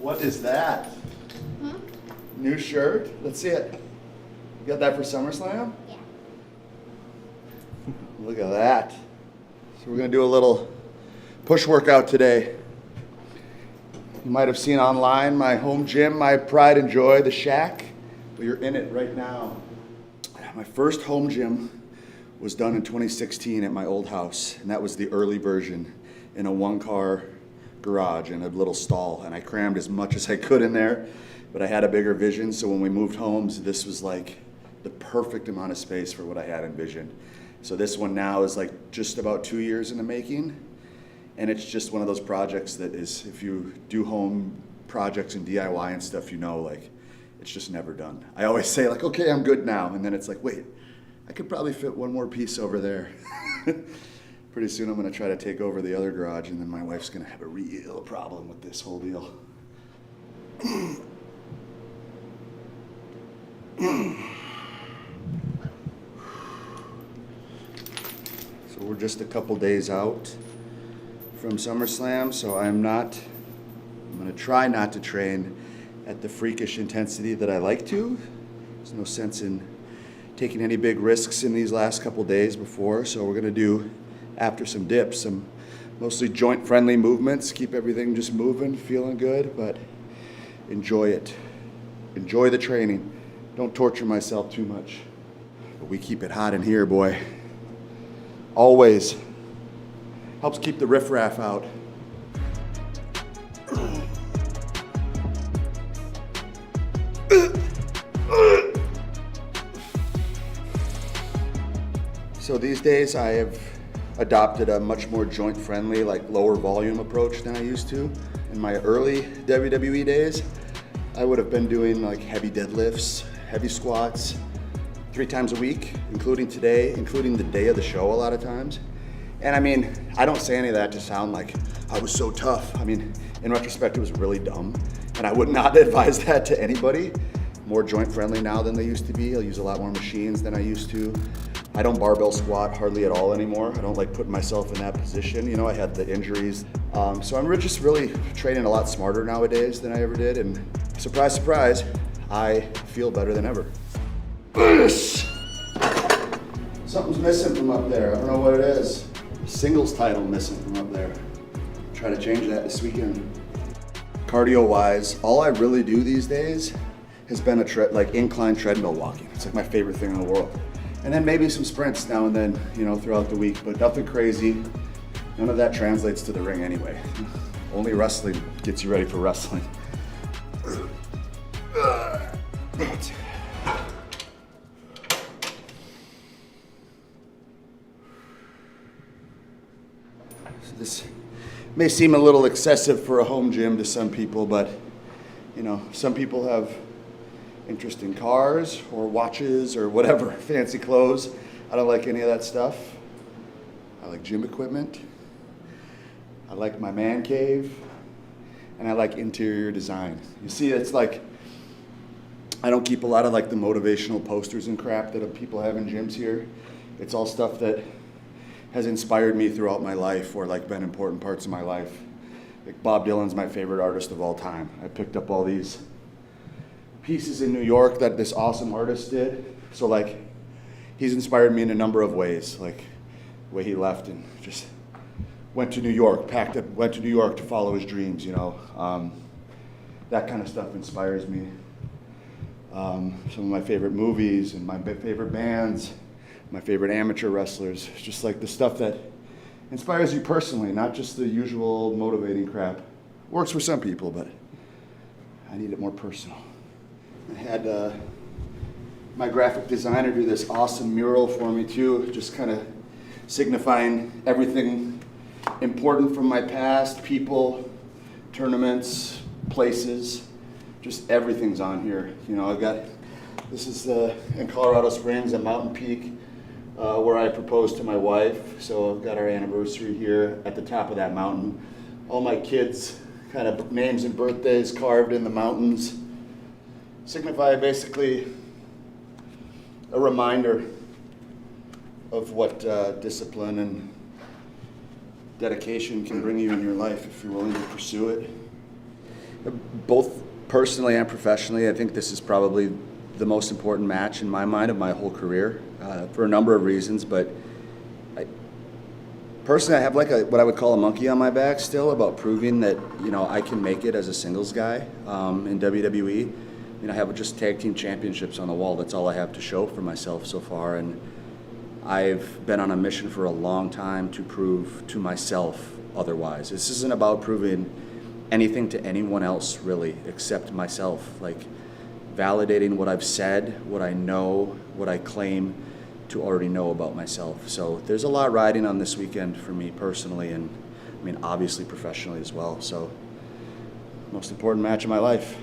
What is that? Hmm? New shirt? Let's see it. You got that for SummerSlam? Yeah. Look at that. So we're gonna do a little push workout today. You might have seen online my home gym, my pride and joy, the Shack. But you're in it right now. My first home gym was done in 2016 at my old house, and that was the early version in a one-car garage in a little stall, and I crammed as much as I could in there, but I had a bigger vision, so when we moved homes, this was like the perfect amount of space for what I had envisioned. So this one now is like just about 2 years in the making, and it's just one of those projects that is, if you do home projects and DIY and stuff, you know, like, it's just never done. I always say like, okay, I'm good now, and then it's like, wait, I could probably fit one more piece over there. Pretty soon I'm gonna try to take over the other garage, and then my wife's gonna have a real problem with this whole deal. So we're just a couple days out from SummerSlam, so I'm gonna try not to train at the freakish intensity that I like to. There's no sense in taking any big risks in these last couple days before, so we're gonna do, after some dips, some mostly joint-friendly movements, keep everything just moving, feeling good, but enjoy it. Enjoy the training. Don't torture myself too much. But we keep it hot in here, boy. Always. Helps keep the riffraff out. So these days I have adopted a much more joint-friendly, like lower volume approach than I used to. In my early WWE days, I would have been doing like heavy deadlifts, heavy squats, 3 times a week, including today, including the day of the show a lot of times. And I mean, I don't say any of that to sound like I was so tough. I mean, in retrospect, it was really dumb. And I would not advise that to anybody. More joint-friendly now than they used to be. I'll use a lot more machines than I used to. I don't barbell squat hardly at all anymore. I don't like putting myself in that position. You know, I had the injuries. So I'm just really training a lot smarter nowadays than I ever did. And surprise, surprise, I feel better than ever. Something's missing from up there. I don't know what it is. Singles title missing from up there. Try to change that this weekend. Cardio-wise, all I really do these days has been like incline treadmill walking. It's like my favorite thing in the world. And then maybe some sprints now and then, you know, throughout the week, but nothing crazy. None of that translates to the ring anyway. Only wrestling gets you ready for wrestling. So this may seem a little excessive for a home gym to some people, but you know, some people have interest in cars or watches or whatever, fancy clothes. I don't like any of that stuff. I like gym equipment. I like my man cave. And I like interior design. You see, it's like, I don't keep a lot of like the motivational posters and crap that people have in gyms here. It's all stuff that has inspired me throughout my life or like been important parts of my life. Like Bob Dylan's my favorite artist of all time. I picked up all these pieces in New York that this awesome artist did. So like, he's inspired me in a number of ways, like the way he left and just went to New York, packed up, went to New York to follow his dreams, you know. That kind of stuff inspires me. Some of my favorite movies and my favorite bands, my favorite amateur wrestlers, just like the stuff that inspires you personally, not just the usual motivating crap. Works for some people, but I need it more personal. I had my graphic designer do this awesome mural for me too, just kind of signifying everything important from my past, people, tournaments, places, just everything's on here. You know, this is in Colorado Springs at Mountain Peak, where I proposed to my wife. So I've got our anniversary here at the top of that mountain. All my kids' kind of names and birthdays carved in the mountains signify basically a reminder of what discipline and dedication can bring you in your life if you're willing to pursue it. Both personally and professionally, I think this is probably the most important match in my mind of my whole career for a number of reasons. But personally, I have like what I would call a monkey on my back still about proving that I can make it as a singles guy in WWE. I have just tag team championships on the wall. That's all I have to show for myself so far, and I've been on a mission for a long time to prove to myself otherwise. This isn't about proving anything to anyone else really except myself, like validating what I've said, what I know, what I claim to already know about myself. So there's a lot riding on this weekend for me personally, and obviously professionally as well. So most important match of my life.